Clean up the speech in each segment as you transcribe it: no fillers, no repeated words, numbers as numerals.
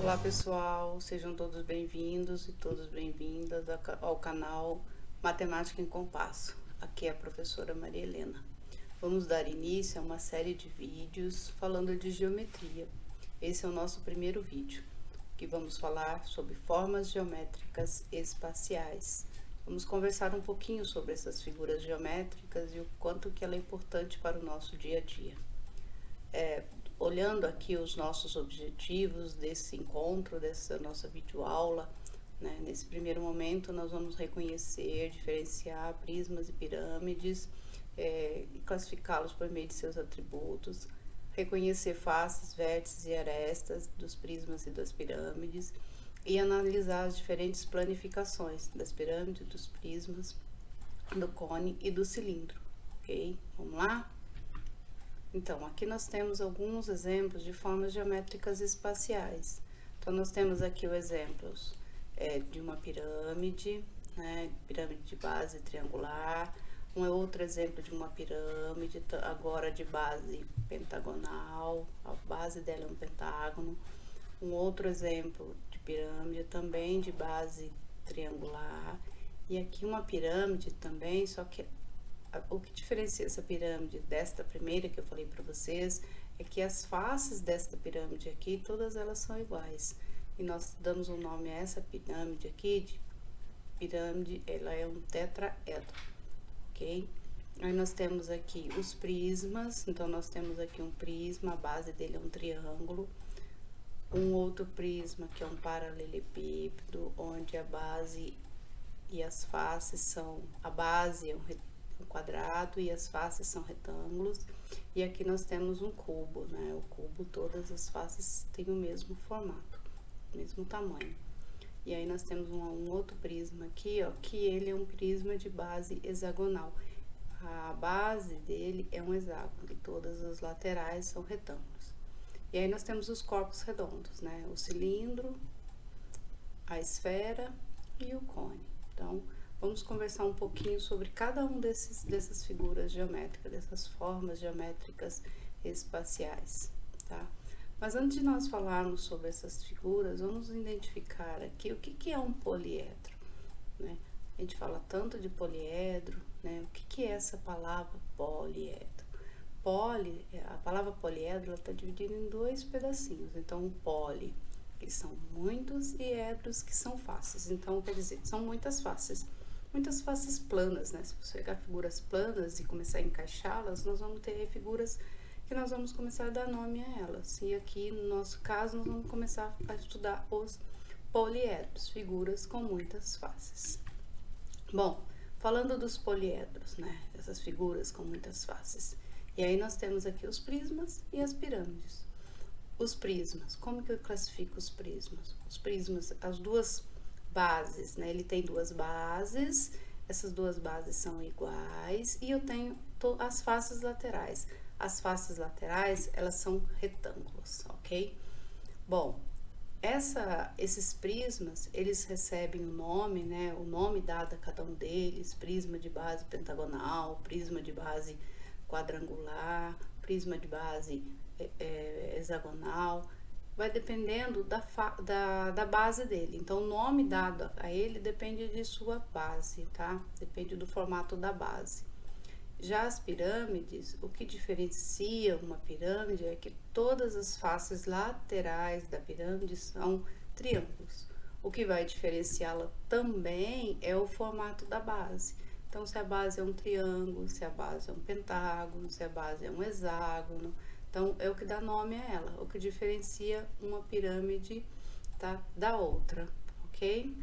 Olá pessoal, sejam todos bem-vindos e todas bem-vindas ao canal Matemática em Compasso. Aqui é a professora Maria Helena. Vamos dar início a uma série de vídeos falando de geometria. Esse é o nosso primeiro vídeo, que vamos falar sobre formas geométricas espaciais. Vamos conversar um pouquinho sobre essas figuras geométricas e o quanto que ela é importante para o nosso dia a dia. Olhando aqui os nossos objetivos desse encontro, dessa nossa videoaula, né? Nesse primeiro momento nós vamos reconhecer, diferenciar prismas e pirâmides, e classificá-los por meio de seus atributos, reconhecer faces, vértices e arestas dos prismas e das pirâmides e analisar as diferentes planificações das pirâmides, dos prismas, do cone e do cilindro, ok? Vamos lá? Então, aqui nós temos alguns exemplos de formas geométricas espaciais. Então, nós temos aqui o exemplo de uma pirâmide, né, pirâmide de base triangular. Um outro exemplo de uma pirâmide, agora de base pentagonal, a base dela é um pentágono. Um outro exemplo de pirâmide também de base triangular. E aqui uma pirâmide também, só que o que diferencia essa pirâmide desta primeira que eu falei para vocês é que as faces desta pirâmide aqui, todas elas são iguais. E nós damos um nome a essa pirâmide aqui de pirâmide, ela é um tetraedro, ok? Aí nós temos aqui os prismas, então nós temos aqui um prisma, a base dele é um triângulo. Um outro prisma que é um paralelepípedo, onde a base e as faces são, a base é um quadrado e as faces são retângulos. E aqui nós temos um cubo, né? O cubo, todas as faces têm o mesmo formato, o mesmo tamanho. E aí nós temos um outro prisma aqui, ó, que ele é um prisma de base hexagonal. A base dele é um hexágono e todas as laterais são retângulos. E aí nós temos os corpos redondos, né? O cilindro, a esfera e o cone. Então, vamos conversar um pouquinho sobre cada um dessas figuras geométricas, dessas formas geométricas espaciais, tá? Mas antes de nós falarmos sobre essas figuras, vamos identificar aqui o que é um poliedro, né? A gente fala tanto de poliedro, né? O que é essa palavra poliedro? A palavra poliedro, ela está dividida em dois pedacinhos. Então, poli, que são muitos, e edros, que são faces. Então, quer dizer, são muitas faces planas, né? Se você pegar figuras planas e começar a encaixá-las, nós vamos ter figuras que nós vamos começar a dar nome a elas. E aqui, no nosso caso, nós vamos começar a estudar os poliedros, figuras com muitas faces. Bom, falando dos poliedros, né? Essas figuras com muitas faces. E aí nós temos aqui os prismas e as pirâmides. Os prismas, como que eu classifico os prismas? Os prismas, as duas bases, né? Ele tem duas bases, essas duas bases são iguais e eu tenho as faces laterais. As faces laterais, elas são retângulos, ok? Bom, esses prismas, eles recebem o nome, né? O nome dado a cada um deles: prisma de base pentagonal, prisma de base quadrangular, prisma de base hexagonal. Vai dependendo da base dele. Então, o nome dado a ele depende de sua base, tá? Depende do formato da base. Já as pirâmides, o que diferencia uma pirâmide é que todas as faces laterais da pirâmide são triângulos. O que vai diferenciá-la também é o formato da base. Então, se a base é um triângulo, se a base é um pentágono, se a base é um hexágono, então é o que dá nome a ela, o que diferencia uma pirâmide, tá, da outra, ok?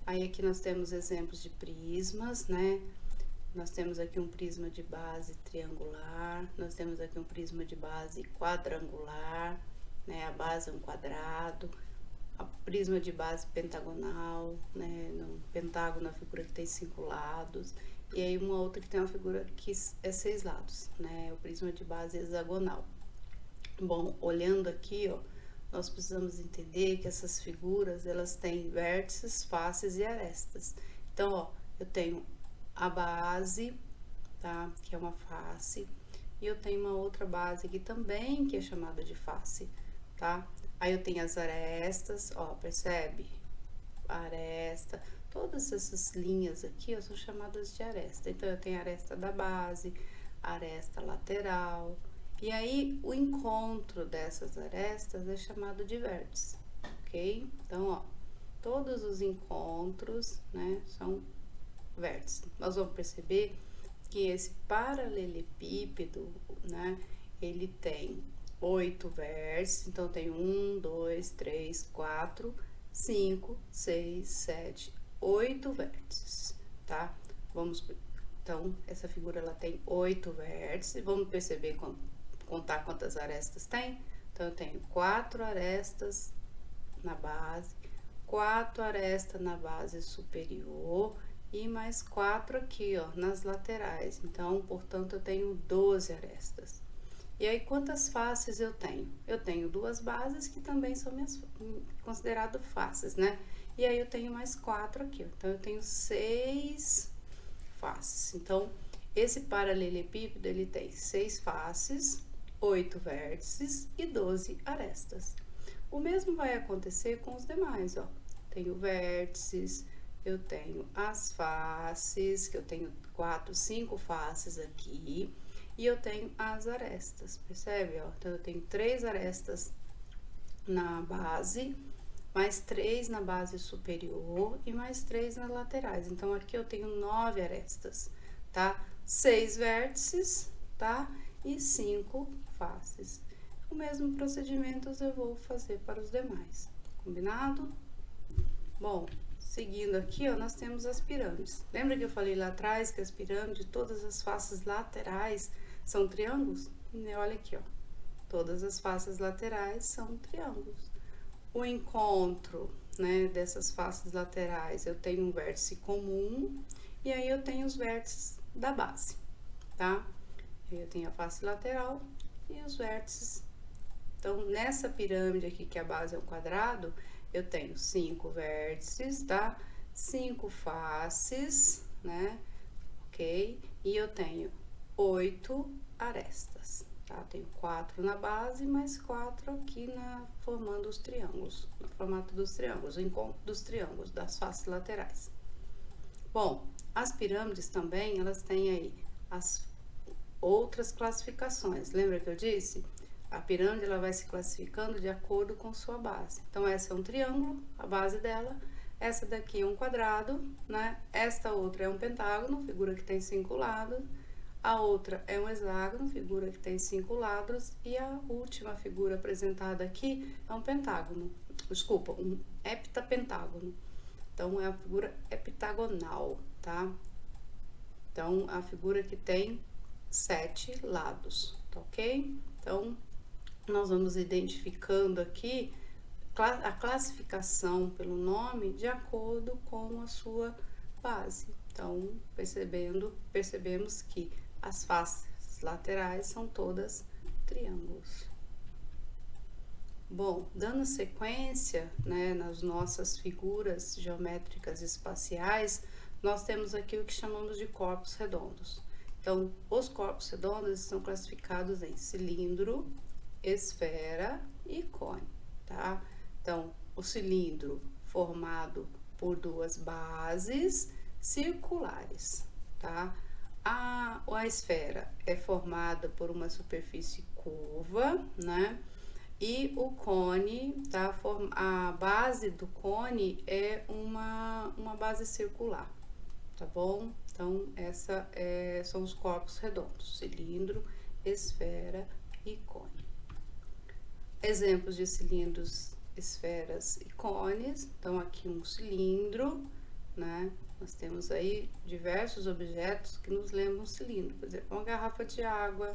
Aí aqui nós temos exemplos de prismas, né? Nós temos aqui um prisma de base triangular, nós temos aqui um prisma de base quadrangular, né? A base é um quadrado. A prisma de base pentagonal, né? No pentágono, a figura que tem 5 lados. E aí uma outra que tem uma figura que é 6 lados, né? O prisma de base hexagonal. Bom, olhando aqui, ó, nós precisamos entender que essas figuras, elas têm vértices, faces e arestas. Então, ó, eu tenho a base, tá? Que é uma face. E eu tenho uma outra base aqui também, que é chamada de face, tá? Aí eu tenho as arestas, ó, percebe? Aresta, todas essas linhas aqui, ó, são chamadas de aresta. Então, eu tenho a aresta da base, aresta lateral, e aí o encontro dessas arestas é chamado de vértice, ok? Então, ó, todos os encontros, né, são vértices. Nós vamos perceber que esse paralelepípedo, né, ele tem 8 vértices, então tem 1, 2, 3, 4, 5, 6, 7, 8 vértices, tá? Então, essa figura ela tem 8 vértices, vamos perceber, contar quantas arestas tem? Então, eu tenho 4 arestas na base, 4 arestas na base superior e mais 4 aqui, ó, nas laterais. Então, portanto, eu tenho 12 arestas. E aí, quantas faces eu tenho? Eu tenho 2 bases que também são consideradas faces, né? E aí, eu tenho mais 4 aqui, ó. Então, eu tenho 6 faces. Então, esse paralelepípedo, ele tem 6 faces, 8 vértices e 12 arestas. O mesmo vai acontecer com os demais, ó. Tenho vértices, eu tenho as faces, que eu tenho 4, 5 faces aqui, e eu tenho as arestas, percebe, ó? Então, eu tenho 3 arestas na base, mais 3 na base superior e mais 3 nas laterais. Então, aqui eu tenho 9 arestas, tá? 6 vértices, tá? E 5 faces. O mesmo procedimento eu vou fazer para os demais, combinado? Bom, seguindo aqui, ó, nós temos as pirâmides. Lembra que eu falei lá atrás que as pirâmides, todas as faces laterais são triângulos? E olha aqui, ó, todas as faces laterais são triângulos. O encontro, né, dessas faces laterais, eu tenho um vértice comum e aí eu tenho os vértices da base, tá? Eu tenho a face lateral e os vértices. Então, nessa pirâmide aqui, que a base é um quadrado, eu tenho 5 vértices, tá? 5 faces, né? Ok? E eu tenho 8 arestas, tá? Tenho 4 na base, mais 4 aqui formando os triângulos, no formato dos triângulos, o encontro dos triângulos, das faces laterais. Bom, as pirâmides também, elas têm aí as outras classificações. Lembra que eu disse? A pirâmide ela vai se classificando de acordo com sua base. Então, essa é um triângulo, a base dela. Essa daqui é um quadrado, né? Esta outra é um pentágono, figura que tem 5 lados. A outra é um hexágono, figura que tem 5 lados. E a última figura apresentada aqui é um pentágono. Desculpa, um heptapentágono. Então, é a figura heptagonal, tá? Então, a figura que tem 7 lados, tá ok? Então, nós vamos identificando aqui a classificação pelo nome de acordo com a sua base. Então, percebemos que as faces laterais são todas triângulos. Bom, dando sequência, né, nas nossas figuras geométricas espaciais, nós temos aqui o que chamamos de corpos redondos. Então, os corpos redondos são classificados em cilindro, esfera e cone, tá? Então, o cilindro formado por 2 bases circulares, tá? A esfera é formada por uma superfície curva, né? E o cone, tá? A base do cone é uma base circular, tá bom? Então, são os corpos redondos, cilindro, esfera e cone. Exemplos de cilindros, esferas e cones. Então, aqui um cilindro, né? Nós temos aí diversos objetos que nos lembram um cilindro. Por exemplo, uma garrafa de água,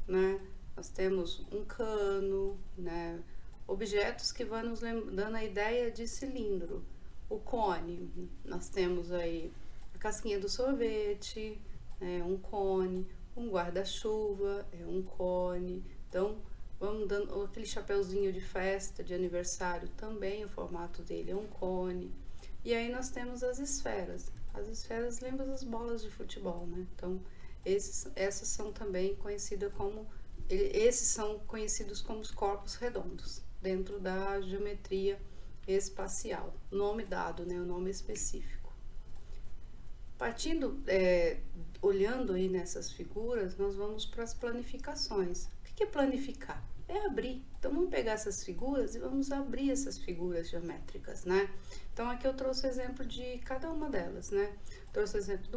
né? Nós temos um cano, né? Objetos que vão nos dando a ideia de cilindro. O cone, nós temos aí a casquinha do sorvete, né? Um cone. Um guarda-chuva é um cone. Então, vamos dando aquele chapeuzinho de festa, de aniversário, também o formato dele é um cone. E aí nós temos as esferas. As esferas lembram das bolas de futebol, né? Então, essas são também conhecidas como, esses são conhecidos como os corpos redondos, dentro da geometria espacial. Nome dado, né? O nome específico. Partindo, olhando aí nessas figuras, nós vamos para as planificações. O que é planificar? É abrir. Então, vamos pegar essas figuras e vamos abrir essas figuras geométricas, né? Então, aqui eu trouxe o exemplo de cada uma delas, né? Trouxe o exemplo de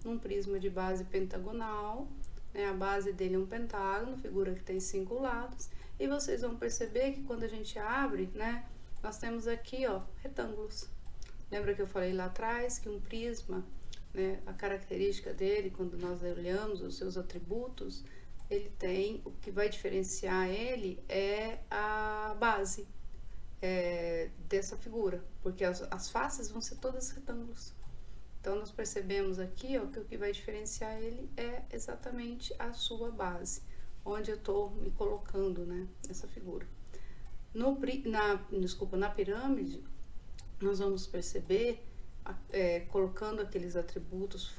um prisma de base pentagonal, né? A base dele é um pentágono, figura que tem 5 lados, e vocês vão perceber que quando a gente abre, né? Nós temos aqui, ó, retângulos. Lembra que eu falei lá atrás que um prisma, né? A característica dele, quando nós olhamos os seus atributos, ele tem, o que vai diferenciar ele é a base dessa figura, porque as faces vão ser todas retângulos. Então, nós percebemos aqui, ó, que o que vai diferenciar ele é exatamente a sua base, onde eu estou me colocando, né, nessa figura. Na pirâmide, nós vamos perceber, colocando aqueles atributos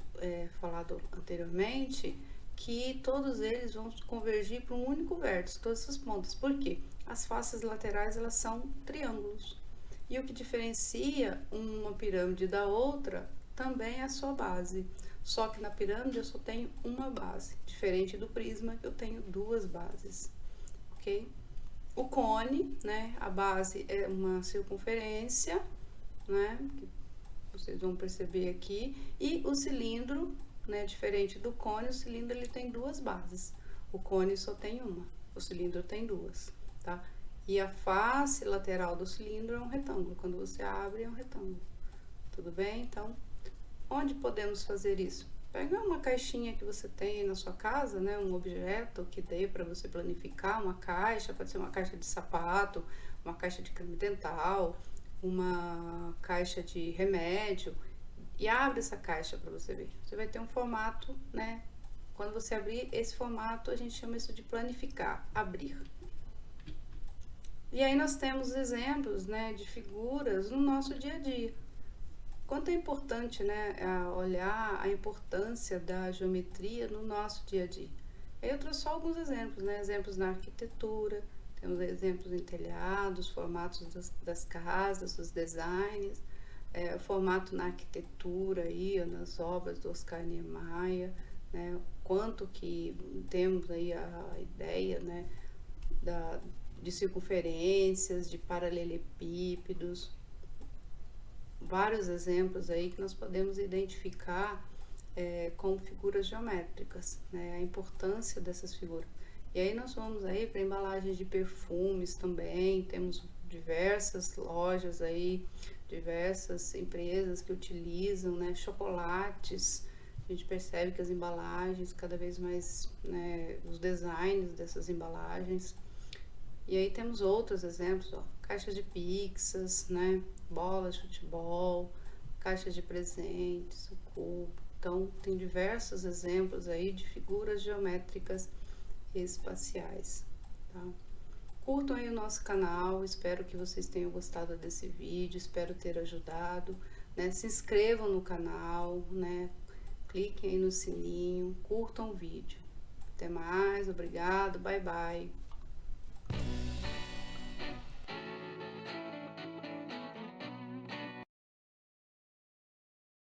falado anteriormente, que todos eles vão convergir para um único vértice, todas essas pontas. Por quê? As faces laterais, elas são triângulos. E o que diferencia uma pirâmide da outra também é a sua base. Só que na pirâmide eu só tenho uma base, diferente do prisma que eu tenho 2 bases, ok? O cone, né? A base é uma circunferência, né? Que vocês vão perceber aqui. E o cilindro, né? Diferente do cone, o cilindro ele tem 2 bases. O cone só tem uma, o cilindro tem 2, tá? E a face lateral do cilindro é um retângulo. Quando você abre, é um retângulo. Tudo bem? Então, onde podemos fazer isso? Pega uma caixinha que você tem na sua casa, né? Um objeto que dê para você planificar, uma caixa, pode ser uma caixa de sapato, uma caixa de creme dental, uma caixa de remédio, e abre essa caixa para você ver. Você vai ter um formato, né? Quando você abrir esse formato, a gente chama isso de planificar, abrir. E aí nós temos exemplos, né, de figuras no nosso dia a dia. Quanto é importante, né, olhar a importância da geometria no nosso dia a dia. Eu trouxe só alguns exemplos, né, exemplos na arquitetura, temos exemplos em telhados, formatos das casas, dos designs, formato na arquitetura aí, nas obras do Oscar Niemeyer, né, quanto que temos aí a ideia, né, de circunferências, de paralelepípedos, vários exemplos aí que nós podemos identificar como figuras geométricas, né, a importância dessas figuras. E aí nós vamos aí para embalagens de perfumes também, temos diversas lojas aí, diversas empresas que utilizam, né, chocolates. A gente percebe que as embalagens, cada vez mais, né, os designs dessas embalagens. E aí temos outros exemplos, ó, caixas de pizzas, né, bolas de futebol, caixas de presentes, o cubo. Então, tem diversos exemplos aí de figuras geométricas espaciais, tá? Curtam aí o nosso canal, espero que vocês tenham gostado desse vídeo, espero ter ajudado, né? Se inscrevam no canal, né? Cliquem aí no sininho, curtam o vídeo. Até mais, obrigado, bye bye.